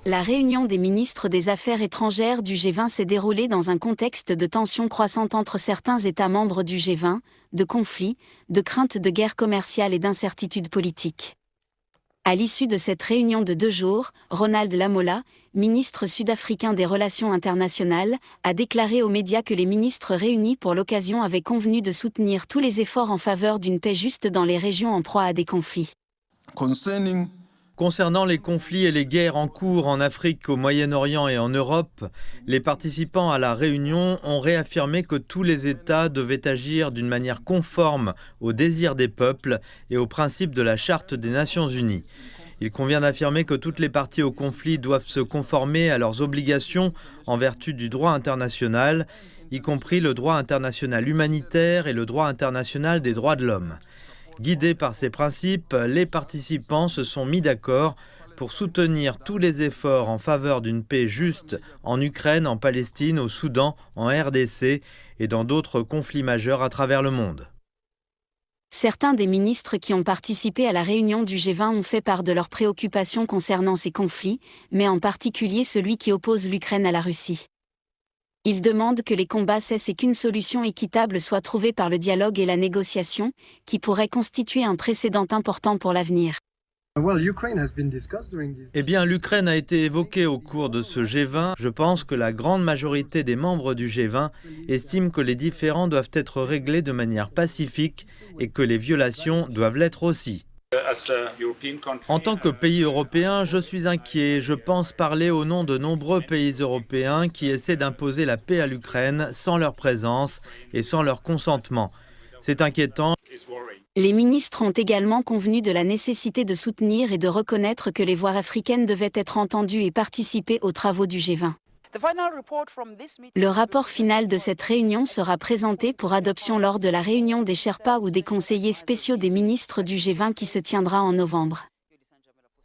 La réunion des ministres des Affaires étrangères du G20 s'est déroulée dans un contexte de tensions croissantes entre certains États membres du G20, de conflits, de craintes de guerre commerciale et d'incertitudes politiques. À l'issue de cette réunion de 2 jours, Ronald Lamola, ministre sud-africain des Relations internationales, a déclaré aux médias que les ministres réunis pour l'occasion avaient convenu de soutenir tous les efforts en faveur d'une paix juste dans les régions en proie à des conflits. Concernant les conflits et les guerres en cours en Afrique, au Moyen-Orient et en Europe, les participants à la réunion ont réaffirmé que tous les États devaient agir d'une manière conforme aux désirs des peuples et aux principes de la Charte des Nations Unies. Il convient d'affirmer que toutes les parties au conflit doivent se conformer à leurs obligations en vertu du droit international, y compris le droit international humanitaire et le droit international des droits de l'homme. Guidés par ces principes, les participants se sont mis d'accord pour soutenir tous les efforts en faveur d'une paix juste en Ukraine, en Palestine, au Soudan, en RDC et dans d'autres conflits majeurs à travers le monde. Certains des ministres qui ont participé à la réunion du G20 ont fait part de leurs préoccupations concernant ces conflits, mais en particulier celui qui oppose l'Ukraine à la Russie. Ils demandent que les combats cessent et qu'une solution équitable soit trouvée par le dialogue et la négociation, qui pourrait constituer un précédent important pour l'avenir. Eh bien, l'Ukraine a été évoquée au cours de ce G20. Je pense que la grande majorité des membres du G20 estiment que les différends doivent être réglés de manière pacifique et que les violations doivent l'être aussi. En tant que pays européen, je suis inquiet. Je pense parler au nom de nombreux pays européens qui essaient d'imposer la paix à l'Ukraine sans leur présence et sans leur consentement. C'est inquiétant. Les ministres ont également convenu de la nécessité de soutenir et de reconnaître que les voix africaines devaient être entendues et participer aux travaux du G20. Le rapport final de cette réunion sera présenté pour adoption lors de la réunion des Sherpas ou des conseillers spéciaux des ministres du G20 qui se tiendra en novembre.